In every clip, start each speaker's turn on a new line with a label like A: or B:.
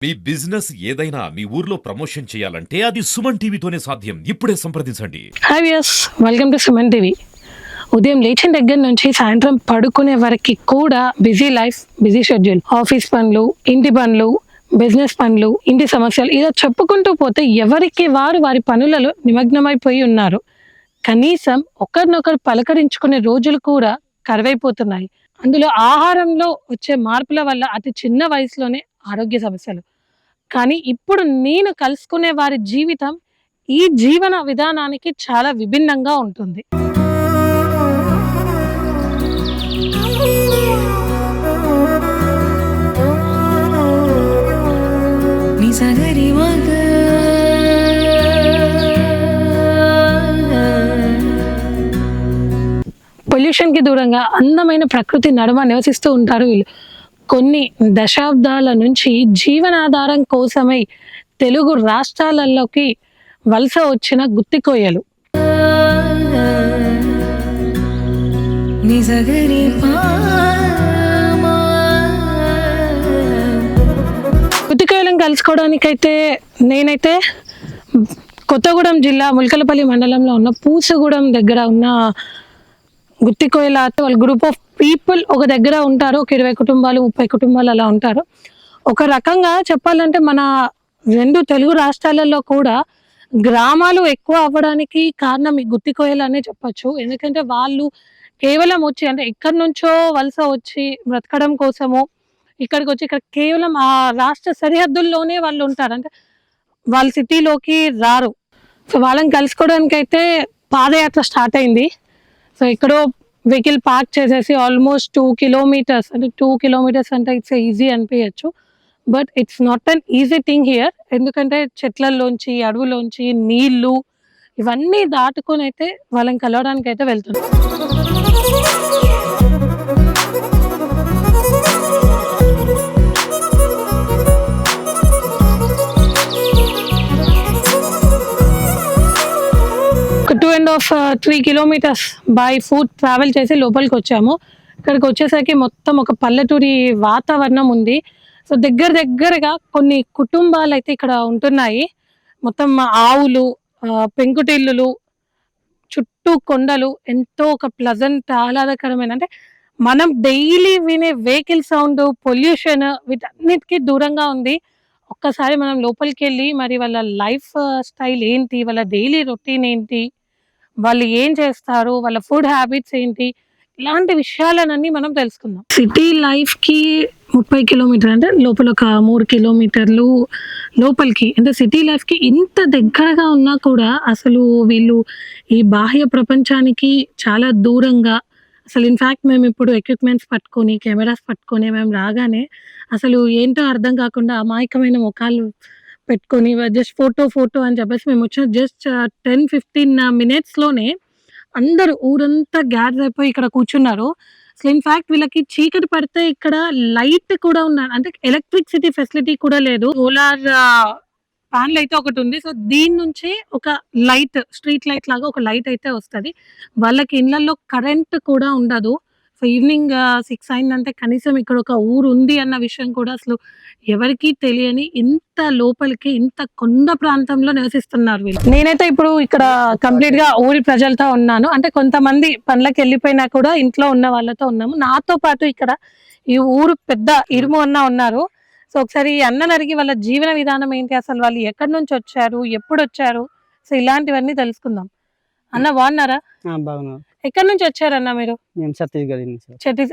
A: మీ business ఏదైనా మీ ఊర్లో promotion చేయాలంటే అది సుమన్ టీవీతోనే సాధ్యం. ఇప్పుడే సంప్రదించండి.
B: Hi viewers, welcome to Suman TV. ఉదయం లేచిన దగ్గర నుంచి సాయంత్రం పడుకునే వరకు కూడా busy life, busy schedule, office పనులు, ఇంటి పనులు, బిజినెస్ పనులు, ఇంటి సమస్యలు, ఇలా చెప్పుకుంటూ పోతే ఎవరికి వారు వారి పనులలో నిమగ్నమైపోయి ఉన్నారు. కనీసం ఒకరినొకరు పలకరించుకునే రోజులు కూడా కరువైపోతున్నాయి. అందులో ఆహారంలో వచ్చే మార్పుల వల్ల అతి చిన్న వయసులోనే ఆరోగ్య సమస్యలు. కానీ ఇప్పుడు నేను కలుసుకునే వారి జీవితం ఈ జీవన విధానానికి చాలా విభిన్నంగా ఉంటుంది. పొల్యూషన్ కి దూరంగా అందమైన ప్రకృతి నడుమ నివసిస్తూ ఉంటారు వీళ్ళు. కొన్ని దశాబ్దాల నుంచి జీవనాధారం కోసమై తెలుగు రాష్ట్రాలలోకి వలస వచ్చిన గుత్తికోయలు. గుత్తికోయలను కలుసుకోవడానికైతే నేనైతే కొత్తగూడెం జిల్లా ములకలపల్లి మండలంలో ఉన్న పూసగూడెం దగ్గర ఉన్న గుత్తికోయల వాళ్ళ గ్రూప్ ఆఫ్ పీపుల్ ఒక దగ్గర ఉంటారు. ఒక 20 కుటుంబాలు 30 కుటుంబాలు అలా ఉంటారు. ఒక రకంగా చెప్పాలంటే మన రెండు తెలుగు రాష్ట్రాలలో కూడా గ్రామాలు ఎక్కువ అవ్వడానికి కారణం ఈ గుత్తికోయలు అనే చెప్పొచ్చు. ఎందుకంటే వాళ్ళు కేవలం వచ్చి అంటే ఎక్కడి నుంచో వలస వచ్చి బ్రతకడం కోసము ఇక్కడికి వచ్చి ఇక్కడ కేవలం ఆ రాష్ట్ర సరిహద్దుల్లోనే వాళ్ళు ఉంటారు. అంటే వాళ్ళ సిటీలోకి రారు. సో వాళ్ళని కలుసుకోవడానికి అయితే పాదయాత్ర స్టార్ట్ అయింది. సో ఎక్కడో వెహికల్ పార్క్ చేసేసి ఆల్మోస్ట్ 2 కిలోమీటర్స్ అంటే 2 కిలోమీటర్స్ అంటే ఇట్స్ ఈజీ అనిపించచ్చు. But it's not an easy thing here. ఎందుకంటే చెట్లలోంచి అడవులోంచి నీళ్లు ఇవన్నీ దాటుకొని అయితే వాళ్ళని కలవడానికి అయితే వెళ్తున్నాం. ఒక 2.5-3 కిలోమీటర్స్ బై ఫుట్ ట్రావెల్ చేసి లోపలికి వచ్చాము. ఇక్కడికి వచ్చేసరికి మొత్తం ఒక పల్లెటూరి వాతావరణం ఉంది. సో దగ్గరగా కొన్ని కుటుంబాలు అయితే ఇక్కడ ఉంటున్నాయి. మొత్తం ఆవులు, పెంకుటిల్లులు, చుట్టూ కొండలు, ఎంతో ఒక ప్లజెంట్ ఆహ్లాదకరమైన అంటే మనం డైలీ వినే వెహికల్ సౌండ్, పొల్యూషన్ వీటన్నిటికీ దూరంగా ఉంది. ఒక్కసారి మనం లోపలికి వెళ్ళి మరి వాళ్ళ లైఫ్ స్టైల్ ఏంటి, వాళ్ళ డైలీ రొటీన్ ఏంటి, వాళ్ళు ఏం చేస్తారు, వాళ్ళ ఫుడ్ హ్యాబిట్స్ ఏంటి, ఇలాంటి విషయాలన్నీ మనం తెలుసుకుందాం. సిటీ లైఫ్ కి 30 కిలోమీటర్ అంటే లోపల ఒక 3 కిలోమీటర్లు లోపలికి అంటే సిటీ లైఫ్ కి ఇంత దగ్గరగా ఉన్నా కూడా అసలు వీళ్ళు ఈ బాహ్య ప్రపంచానికి చాలా దూరంగా అసలు ఇన్ఫాక్ట్ మేము ఇప్పుడు ఎక్విప్మెంట్స్ పట్టుకొని కెమెరాస్ పట్టుకొని మేము రాగానే అసలు ఏంటో అర్థం కాకుండా అమాయకమైన ముఖాలు పెట్టుకొని జస్ట్ ఫోటో అని చెప్పేసి మేము వచ్చిన జస్ట్ 10-15 మినిట్స్లోనే అందరూ ఊరంతా గ్యాదర్ అయిపోయి ఇక్కడ కూర్చున్నారు. అసలు ఇన్ఫాక్ట్ వీళ్ళకి చీకటి పడితే ఇక్కడ లైట్ కూడా ఉన్నారు. అంటే ఎలక్ట్రిసిటీ ఫెసిలిటీ కూడా లేదు. సోలార్ ప్యానల్ అయితే ఒకటి ఉంది. సో దీని నుంచి ఒక లైట్, స్ట్రీట్ లైట్ లాగా ఒక లైట్ అయితే వస్తుంది. వాళ్ళకి ఇళ్లలో కరెంట్ కూడా ఉండదు. సో ఈవినింగ్ 6 అయిందంటే కనీసం ఇక్కడ ఒక ఊరు ఉంది అన్న విషయం కూడా అసలు ఎవరికీ తెలియని ఇంత లోపలికి ఇంత కొండ ప్రాంతంలో నివసిస్తున్నారు వీళ్ళు. నేనైతే ఇప్పుడు ఇక్కడ కంప్లీట్ గా ఊరి ప్రజలతో ఉన్నాను. అంటే కొంతమంది పనులకు వెళ్ళిపోయినా కూడా ఇంట్లో ఉన్న వాళ్ళతో ఉన్నాము. నాతో పాటు ఇక్కడ ఈ ఊరు పెద్ద ఇరుము అన్న ఉన్నారు. సో ఒకసారి ఈ అన్నని అడిగి వాళ్ళ జీవన విధానం ఏంటి, అసలు వాళ్ళు ఎక్కడి నుంచి వచ్చారు, ఎప్పుడు వచ్చారు, సో ఇలాంటివన్నీ తెలుసుకుందాం. అన్న బాగున్నారా?
C: బాగున్నారు.
B: ఎక్కడి నుంచి వచ్చారన్న మీరు?
C: మేము ఛత్తీస్గఢ్ నుంచి.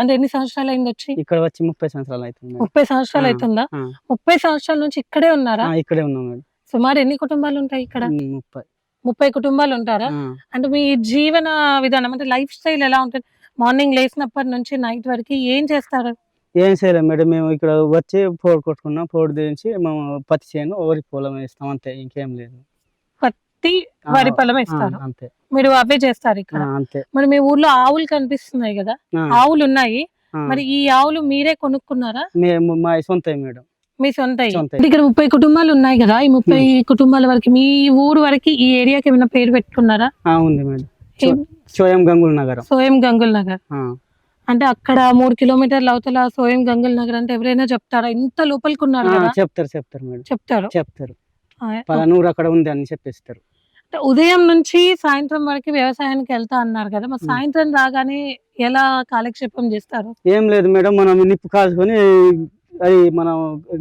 B: అంటే ఎన్ని సంవత్సరాలు అయింది వచ్చి?
C: ఇక్కడ వచ్చి 30 సంవత్సరాలు అవుతుంది.
B: 30 సంవత్సరాలు అవుతుందా? 30 సంవత్సరాల నుంచి ఇక్కడే ఉన్నారా?
C: ఇక్కడే ఉన్నాం మేడం.
B: సుమారు ఎన్ని కుటుంబాలు ఉంటాయి ఇక్కడ? 30 కుటుంబాలు ఉంటారా? అంటే మీ జీవన విధానం అంటే లైఫ్ స్టైల్ ఎలా ఉంటుంది? మార్నింగ్ లేచినప్పటి నుంచి నైట్ వరకు ఏం చేస్తారు?
C: ఏం చేయలేము మేడం. మేము ఇక్కడ వచ్చి పోడు కొట్టుకున్నాం. పోడు దించి మేము పత్తి చేను వరి పొలం వేస్తాం, అంతే, ఇంకేం లేదు.
B: పత్తి వరి పొలం వేస్తారు
C: అంతే.
B: మీరు అవే చేస్తారు ఇక్కడ?
C: అంతే.
B: మరి మీ ఊర్లో ఆవులు కనిపిస్తున్నాయి కదా, ఆవులు ఉన్నాయి, మరి ఈ ఆవులు మీరే కొనుక్కున్నారా?
C: మా సొంత మేడం.
B: మీ సొంత? ఇక్కడ 30 కుటుంబాలు ఉన్నాయి కదా, ఈ 30 కుటుంబాల వరకు మీ ఊరు వరకు ఈ ఏరియాకి ఏమైనా పేరు పెట్టుకున్నారా?
C: ఉంది మేడం. సోయం గంగుల్ నగర్.
B: సోయం గంగుల్ నగర్ అంటే అక్కడ 3 కిలోమీటర్ల అవతల సోయం గంగల్ నగర్ అంటే ఎవరైనా చెప్తారా? ఇంత లోపలికి ఉన్నారు కదా!
C: చెప్తారు మేడం,
B: చెప్తారు.
C: చెప్తారు.
B: ఆ!
C: పలానా ఊరు అక్కడ ఉంది అని చెప్పేస్తారు.
B: అంటే ఉదయం నుంచి సాయంత్రం వరకు వ్యవసాయానికి వెళ్తా అన్నారు కదా! మరి సాయంత్రం రాగానే ఎలా కాలక్షేపం చేస్తారు?
C: ఏం లేదు మేడం, మనం నిప్పు కాల్చుకొని అది మనం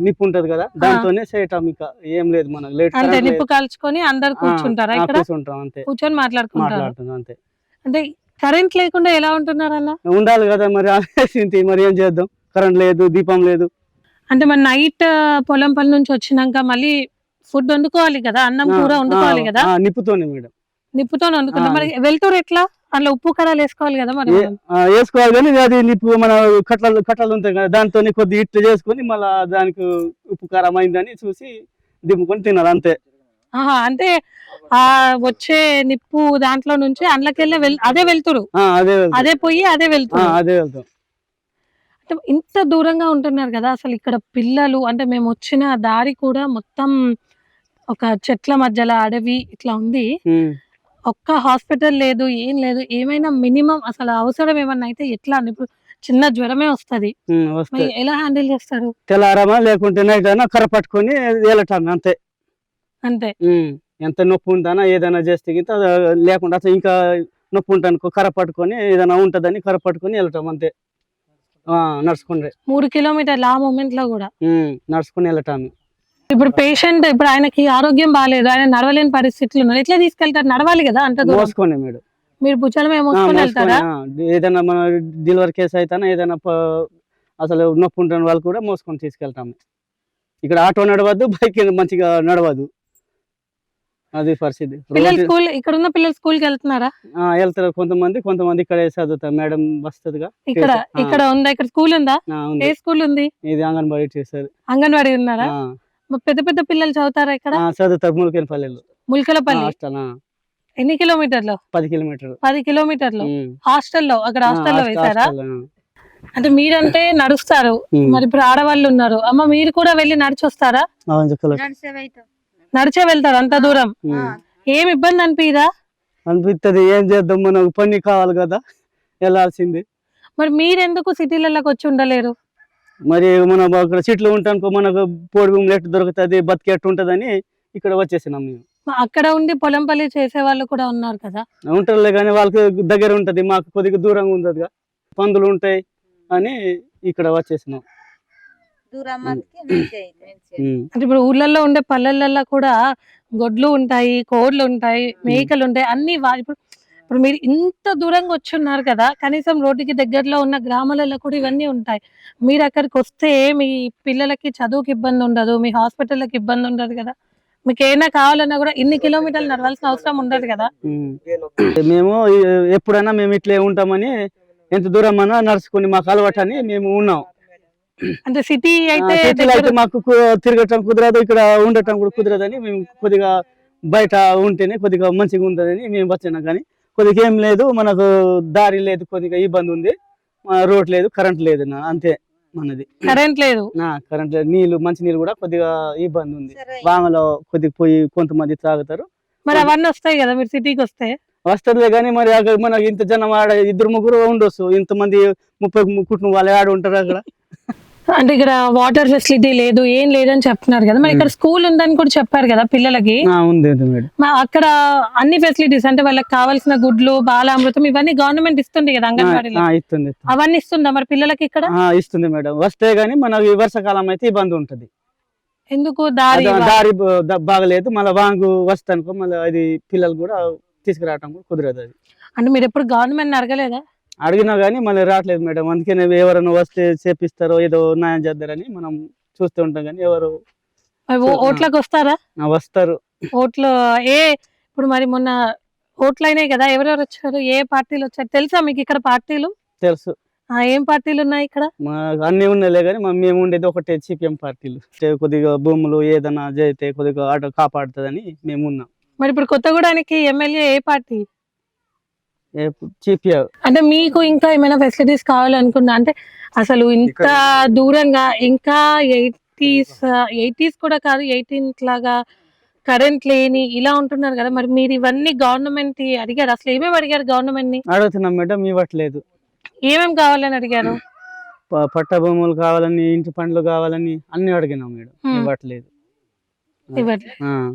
C: నిప్పు ఉంటది కదా, దాంతోనే చేయటం. ఇంకా ఏం లేదు, మనకు లేట్
B: అంటే నిప్పు కాల్చుకొని అందరు కూర్చుంటారా ఇక్కడ?
C: కూర్చుంటాం అంతే,
B: కూర్చొని మాట్లాడుకుంటారు.
C: మాట్లాడుతున్నాం అంతే.
B: అంటే కరెంట్ లేకుండా ఎలా ఉంటున్నారు అలా?
C: ఉండాలి కదా మరి, ఆలోచించి మరి ఏం చేద్దాం, కరెంట్ లేదు, దీపం లేదు.
B: అంటే మరి నైట్ పొలం పని నుంచి వచ్చినాక మళ్ళీ ఫుడ్ వండుకోవాలి కదా, అన్నం కూర వండుకోవాలి కదా,
C: నిప్పుతోనే మేడం,
B: నిప్పుతో వండుకుంటాం. మరి వెళ్తారు ఎట్లా? అందులో ఉప్పు కారాలు వేసుకోవాలి కదా మరి మనం.
C: వేసుకోవాలి కానీ అది నిప్పు మన కట్టలు ఉంటాయి కదా, దాంతో కొద్ది ఇట్లు చేసుకొని మళ్ళా దానికి ఉప్పు కారం అయిందని చూసి దింపుకొని తినాలి అంతే.
B: ఆహా, అంటే ఆ వచ్చే నిప్పు దాంట్లో నుంచి అందులోకెళ్ళే అదే వెళ్తురు, అదే పోయి అదే వెళ్తాం. అంటే ఇంత దూరంగా ఉంటున్నారు కదా, అసలు ఇక్కడ పిల్లలు అంటే మేము వచ్చిన దారి కూడా మొత్తం ఒక చెట్ల మధ్యలో అడవి ఇట్లా ఉంది. ఒక్క హాస్పిటల్ లేదు, ఏం లేదు. ఏమైనా మినిమం అసలు అవసరం ఏమన్నా అయితే ఎట్లా? ఇప్పుడు చిన్న జ్వరమే వస్తది, ఎలా హ్యాండిల్ చేస్తారు?
C: తెల్లారమా లేకుంటే నైట్ అయినా కర్ర పట్టుకొని వెళ్ళటం అంతే.
B: అంతే.
C: ఎంత నొప్పి ఉందనా ఏదైనా చేస్తే గిట్ట లేకుండా అసలు ఇంకా నొప్పి ఉంటాను కర్ర పట్టుకొని ఏదైనా ఉంటదని కర్ర పట్టుకొని వెళ్ళటం అంతే. నడుచుకుంటే
B: 3 కిలోమీటర్లు ఆ మూమెంట్ లో కూడా
C: నడుచుకుని వెళ్ళటం.
B: ఇప్పుడు పేషెంట్ ఇప్పుడు ఆయనకి ఆరోగ్యం బాగాలేదు, ఆయన నడవలేని పరిస్థితులు ఉన్నారు, ఎట్లా తీసుకెళ్తారు? నడవాలి కదా అంత దూరం.
C: మోసుకొని మేడం,
B: మీరు భుజాల మీద మోసుకొని వెళ్తారా?
C: ఏదైనా మన డెలివరీ కేసు అయితే ఏదైనా అసలు నొప్పి ఉంటున్న వాళ్ళు కూడా మోసుకొని తీసుకెళ్తాము. ఇక్కడ ఆటో నడవద్దు, బైక్ మంచిగా నడవద్దు, అది పరిస్థితి.
B: ఇక్కడ ఉన్న పిల్లలు స్కూల్ కి వెళ్తున్నారా?
C: వెళ్తారు కొంతమంది ఇక్కడ చదువుతారు. మేడం వస్తుందిగా
B: ఇక్కడ ఉందా? ఇక్కడ స్కూల్ ఉందా? ఏ స్కూల్ ఉంది?
C: ఇది అంగన్వాడీ టీచర్.
B: అంగన్వాడీ ఉన్నారా? పెద్ద పెద్ద పిల్లలు చదువుతారా ఇక్కడ?
C: చదువుతారు
B: ముల్కలపల్లి. ఎన్ని కిలోమీటర్లు?
C: 10 కిలోమీటర్లు.
B: 10 కిలోమీటర్లు హాస్టల్లో, అక్కడ హాస్టల్లో వేసారా? అంటే మీరంటే నడుస్తారు, మరి ఇప్పుడు ఆడవాళ్ళు ఉన్నారు, అమ్మ మీరు కూడా వెళ్ళి నడిచి వస్తారా? నడిచే వెళ్తారు అంత దూరం? ఏం ఇబ్బంది
C: అనిపిస్తుంది, ఏం చేద్దాం, మనకు పని కావాలి కదా, వెళ్ళాల్సింది.
B: మరి మీరెందుకు సిటీలలోకి వచ్చి ఉండలేరు?
C: మరి మనం అక్కడ సిటీలో ఉంటానుకో మనకు పోడి భూములు ఎట్టు దొరుకుతుంది, బతికేట్టు ఉంటదని ఇక్కడ వచ్చేసినాం మేము.
B: అక్కడ ఉండి పొలం పల్లి చేసే వాళ్ళు కూడా ఉన్నారు కదా?
C: ఉంటారులే కానీ వాళ్ళకి దగ్గర ఉంటది, మాకు కొద్దిగా దూరంగా ఉంటదిగా, పందులు ఉంటాయి అని ఇక్కడ వచ్చేసినాం.
B: అంటే ఇప్పుడు ఊర్లలో ఉండే పల్లెలలో కూడా గొడ్లు ఉంటాయి, కోడ్లు ఉంటాయి, మేకలు ఉంటాయి, అన్ని ఇప్పుడు మీరు ఇంత దూరంగా వచ్చి ఉన్నారు కదా, కనీసం రోడ్డుకి దగ్గరలో ఉన్న గ్రామాలలో కూడా ఇవన్నీ ఉంటాయి. మీరు అక్కడికి వస్తే మీ పిల్లలకి చదువుకి ఇబ్బంది ఉండదు, మీ హాస్పిటల్కి ఇబ్బంది ఉండదు కదా, మీకు ఏమైనా కావాలన్నా కూడా ఇన్ని కిలోమీటర్లు నడవాల్సిన అవసరం ఉండదు కదా.
C: మేము ఎప్పుడైనా మేము ఇట్లే ఉంటామని ఎంత దూరం అన్నా నడుచుకుని మాకు అలవాటు అని మేము ఉన్నాం.
B: అంటే సిటీ అయితే
C: మాకు తిరగటం కుదరదు, ఇక్కడ ఉండటం కూడా కుదరదని మేము కొద్దిగా బయట ఉంటేనే కొద్దిగా మంచిగా ఉంటుందని మేము వచ్చినాం. కానీ కొద్దిగా ఏం లేదు, మనకు దారి లేదు, కొద్దిగా ఇబ్బంది ఉంది, రోడ్ లేదు, కరెంట్ లేదు, అంతే మనది.
B: కరెంట్ లేదు,
C: నీళ్లు మంచి నీళ్ళు కూడా కొద్దిగా ఇబ్బంది ఉంది. వామలో కొద్దిగా పోయి కొంతమంది తాగుతారు.
B: మరి అవన్నీ వస్తాయి కదా మీరు సిటీకి వస్తే?
C: వస్తుందిలే కానీ మరి అక్కడ మనకి ఇంత జనం ఆడ 2-3 ఉండొచ్చు, ఇంతమంది 30 కుటుంబాలు వాళ్ళు ఆడ ఉంటారు అక్కడ.
B: అంటే ఇక్కడ వాటర్ ఫెసిలిటీ లేదు, ఏం లేదని చెప్తున్నారు కదా, మరి ఇక్కడ స్కూల్ ఉందని కూడా చెప్పారు కదా పిల్లలకి? అక్కడ అన్ని ఫెసిలిటీస్ అంటే వాళ్ళకి కావాల్సిన గుడ్లు, బాలామృతం ఇవన్నీ గవర్నమెంట్ ఇస్తుంది కదా అంగన్వాడీలో? అవన్నీ ఇస్తుందా మరి పిల్లలకి ఇక్కడ?
C: ఇస్తుంది మేడం, వస్తే గానీ మనకి వర్షాకాలం అయితే ఇబ్బంది ఉంటది.
B: ఎందుకు? దారి
C: బాగలేదు, మళ్ళీ వాంగు వస్తానుకో మళ్ళీ అది పిల్లలు కూడా తీసుకురావటం కూడా కుదరదు. అది
B: అంటే మీరు ఎప్పుడు గవర్నమెంట్ అడగలేదా?
C: అడిగినా గానీ మళ్ళీ రావట్లేదు మేడం, అందుకనే ఎవరైనా వస్తే చేపిస్తారో ఏదో న్యాయం చేద్దారని మనం చూస్తూ ఉంటాం. కానీ ఎవరు
B: ఓట్లకు వస్తారా?
C: వస్తారు
B: ఓట్లు. ఇప్పుడు మరి మొన్న ఓట్లు అయినాయి కదా, ఎవరెవరు వచ్చారు, ఏ పార్టీలు వచ్చారు తెలుసా మీకు? ఇక్కడ పార్టీలు
C: తెలుసు.
B: ఏం పార్టీలు ఉన్నాయి ఇక్కడ?
C: అన్ని ఉన్నాయిలే కానీ మేము ఉండేది ఒకటే సిపిఎం పార్టీలు. కొద్దిగా భూములు ఏదైనా చేస్తే కొద్దిగా ఆట కాపాడుతుందని మేము ఉన్నాం.
B: మరి ఇప్పుడు కొత్తగూడానికి ఎమ్మెల్యే ఏ పార్టీ?
C: సిపిఎం.
B: అంటే మీకు ఇంకా ఏమైనా ఫెసిలిటీస్ కావాలనుకున్నా, అంటే అసలు ఇంత దూరంగా ఇంకా 80s కూడా కాదు 18 లాగా కరెంట్ లేని ఇలా ఉంటున్నారు కదా, మరి మీరు ఇవన్నీ గవర్నమెంట్ అడిగారు? అసలు ఏమేమి అడిగారు గవర్నమెంట్ ని?
C: అడుగుతున్నాం మేడం, ఇవ్వట్లేదు.
B: ఏమేం కావాలని అడిగారు?
C: పట్ట భూములు కావాలని, ఇంటి పండ్లు కావాలని అన్ని అడిగినాం మేడం.
B: Hmm.
C: ఇవ్వట్లేదు.
B: ఇవ్వట్లేదు.
C: ఆ.